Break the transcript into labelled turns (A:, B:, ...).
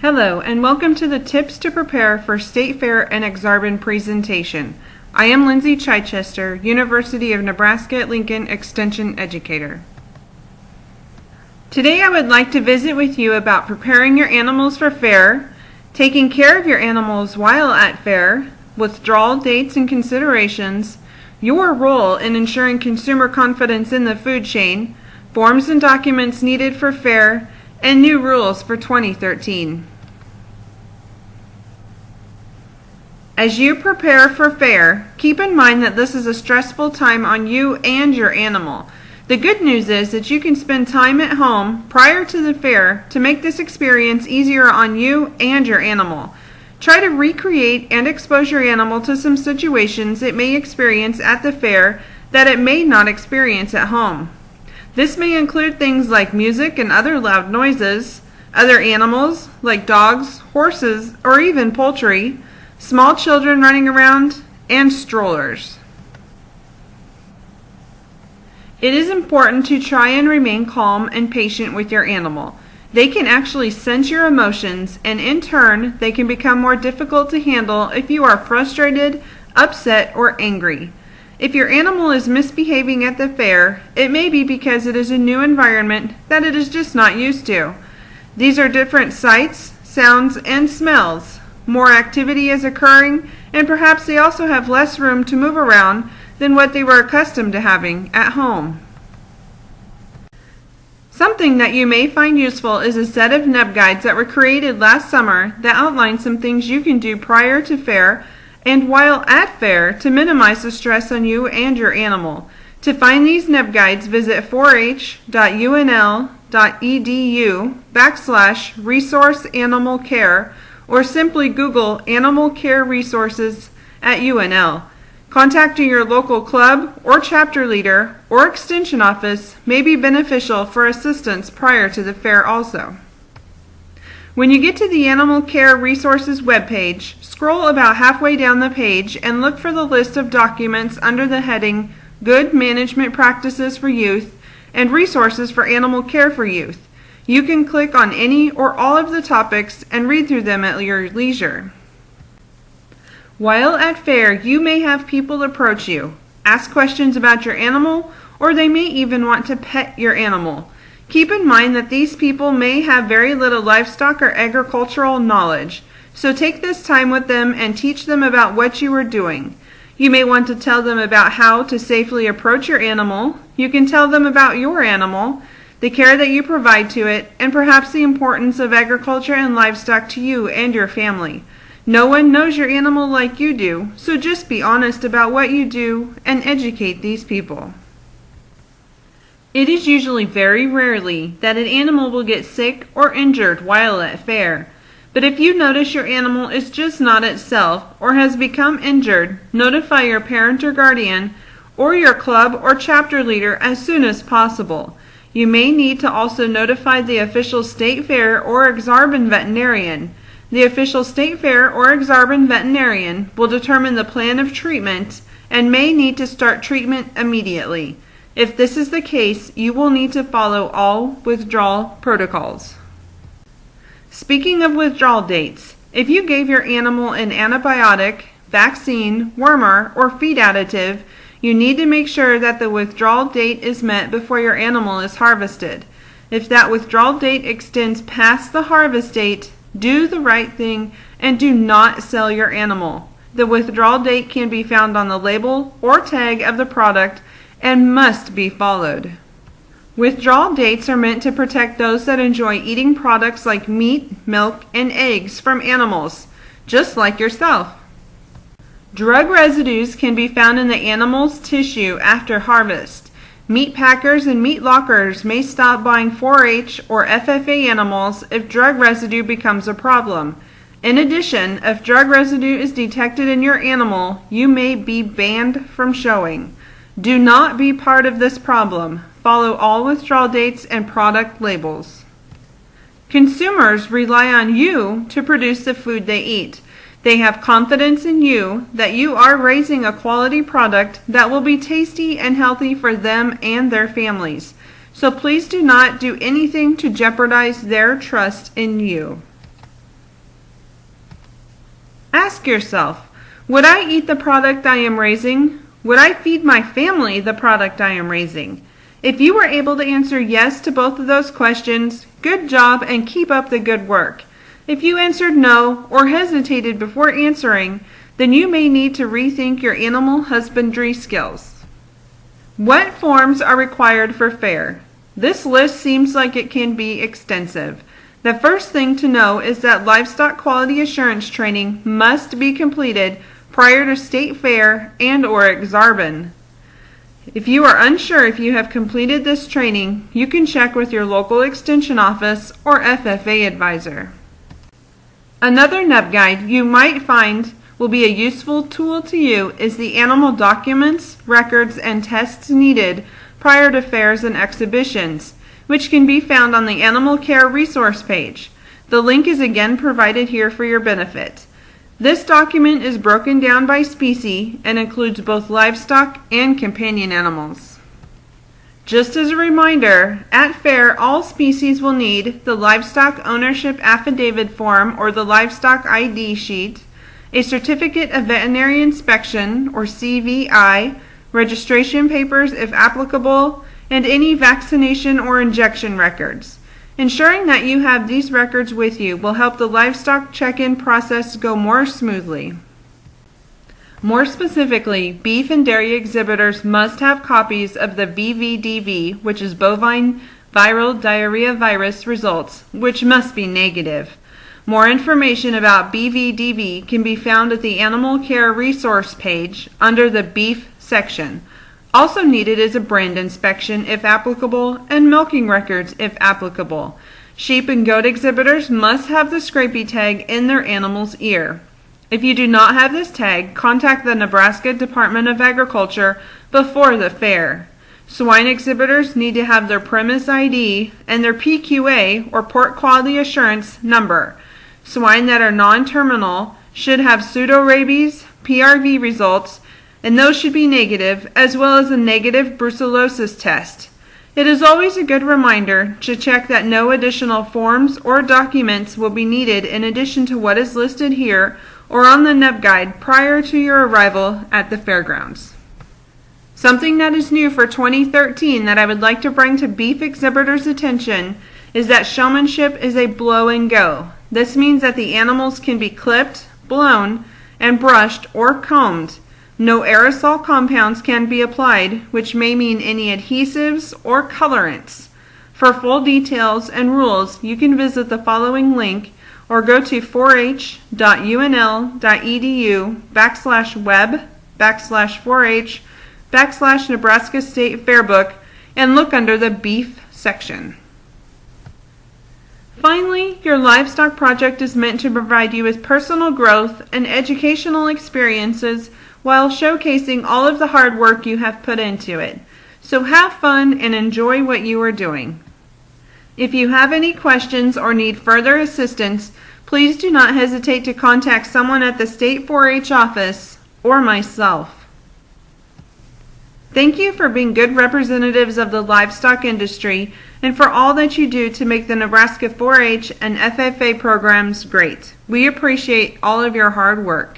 A: Hello, and welcome to the Tips to Prepare for State Fair and Aksarben presentation. I am Lindsay Chichester, University of Nebraska at Lincoln Extension Educator. Today I would like to visit with you about preparing your animals for fair, taking care of your animals while at fair, withdrawal dates and considerations, your role in ensuring consumer confidence in the food chain, forms and documents needed for fair, and new rules for 2013. As you prepare for fair, keep in mind that this is a stressful time on you and your animal. The good news is that you can spend time at home prior to the fair to make this experience easier on you and your animal. Try to recreate and expose your animal to some situations it may experience at the fair that it may not experience at home. This may include things like music and other loud noises, other animals like dogs, horses, or even poultry, small children running around, and strollers. It is important to try and remain calm and patient with your animal. They can actually sense your emotions, and in turn, they can become more difficult to handle if you are frustrated, upset, or angry. If your animal is misbehaving at the fair, it may be because it is a new environment that it is just not used to. These are different sights, sounds, and smells. More activity is occurring, and perhaps they also have less room to move around than what they were accustomed to having at home. Something that you may find useful is a set of nub guides that were created last summer that outline some things you can do prior to fair and while at fair to minimize the stress on you and your animal. To find these nub guides, visit 4h.unl.edu/resource animal care or simply Google Animal Care Resources at UNL. Contacting your local club or chapter leader or extension office may be beneficial for assistance prior to the fair also. When you get to the Animal Care Resources webpage, scroll about halfway down the page and look for the list of documents under the heading Good Management Practices for Youth and Resources for Animal Care for Youth. You can click on any or all of the topics and read through them at your leisure. While at fair, you may have people approach you, ask questions about your animal, or they may even want to pet your animal. Keep in mind that these people may have very little livestock or agricultural knowledge, so take this time with them and teach them about what you are doing. You may want to tell them about how to safely approach your animal. You can tell them about your animal, the care that you provide to it, and perhaps the importance of agriculture and livestock to you and your family. No one knows your animal like you do, so just be honest about what you do and educate these people. It is usually very rarely that an animal will get sick or injured while at fair. But if you notice your animal is just not itself or has become injured, notify your parent or guardian or your club or chapter leader as soon as possible. You may need to also notify the official state fair or Aksarben veterinarian. The official state fair or Aksarben veterinarian will determine the plan of treatment and may need to start treatment immediately. If this is the case, you will need to follow all withdrawal protocols. Speaking of withdrawal dates, if you gave your animal an antibiotic, vaccine, wormer, or feed additive, you need to make sure that the withdrawal date is met before your animal is harvested. If that withdrawal date extends past the harvest date, do the right thing and do not sell your animal. The withdrawal date can be found on the label or tag of the product and must be followed. Withdrawal dates are meant to protect those that enjoy eating products like meat, milk, and eggs from animals, just like yourself. Drug residues can be found in the animal's tissue after harvest. Meat packers and meat lockers may stop buying 4-H or FFA animals if drug residue becomes a problem. In addition, if drug residue is detected in your animal, you may be banned from showing. Do not be part of this problem. Follow all withdrawal dates and product labels. Consumers rely on you to produce the food they eat. They have confidence in you that you are raising a quality product that will be tasty and healthy for them and their families. So please do not do anything to jeopardize their trust in you. Ask yourself, would I eat the product I am raising? Would I feed my family the product I am raising? If you were able to answer yes to both of those questions, good job and keep up the good work. If you answered no or hesitated before answering, then you may need to rethink your animal husbandry skills. What forms are required for fair? This list seems like it can be extensive. The first thing to know is that livestock quality assurance training must be completed prior to state fair and/or Aksarben. If you are unsure if you have completed this training, you can check with your local extension office or FFA advisor. Another NEB guide you might find will be a useful tool to you is the animal documents, records, and tests needed prior to fairs and exhibitions, which can be found on the Animal Care resource page. The link is again provided here for your benefit. This document is broken down by species and includes both livestock and companion animals. Just as a reminder, at fair all species will need the Livestock Ownership Affidavit Form or the Livestock ID Sheet, a Certificate of Veterinary Inspection or CVI, registration papers if applicable, and any vaccination or injection records. Ensuring that you have these records with you will help the livestock check-in process go more smoothly. More specifically, beef and dairy exhibitors must have copies of the VVDV, which is bovine viral diarrhea virus results, which must be negative. More information about BVDV can be found at the Animal Care resource page under the beef section. Also needed is a brand inspection if applicable and milking records if applicable. Sheep and goat exhibitors must have the scrapie tag in their animal's ear. If you do not have this tag, contact the Nebraska Department of Agriculture before the fair. Swine exhibitors need to have their premise ID and their PQA or Port Quality Assurance number. Swine that are non-terminal should have pseudorabies, PRV results, and those should be negative, as well as a negative brucellosis test. It is always a good reminder to check that no additional forms or documents will be needed in addition to what is listed here or on the NEB guide prior to your arrival at the fairgrounds. Something that is new for 2013 that I would like to bring to beef exhibitors' attention is that showmanship is a blow and go. This means that the animals can be clipped, blown, and brushed or combed. No aerosol compounds can be applied, which may mean any adhesives or colorants. For full details and rules, you can visit the following link or go to 4h.unl.edu/web/4h/Nebraska State Fairbook and look under the beef section. Finally, your livestock project is meant to provide you with personal growth and educational experiences while showcasing all of the hard work you have put into it. So have fun and enjoy what you are doing. If you have any questions or need further assistance, please do not hesitate to contact someone at the State 4-H office or myself. Thank you for being good representatives of the livestock industry and for all that you do to make the Nebraska 4-H and FFA programs great. We appreciate all of your hard work.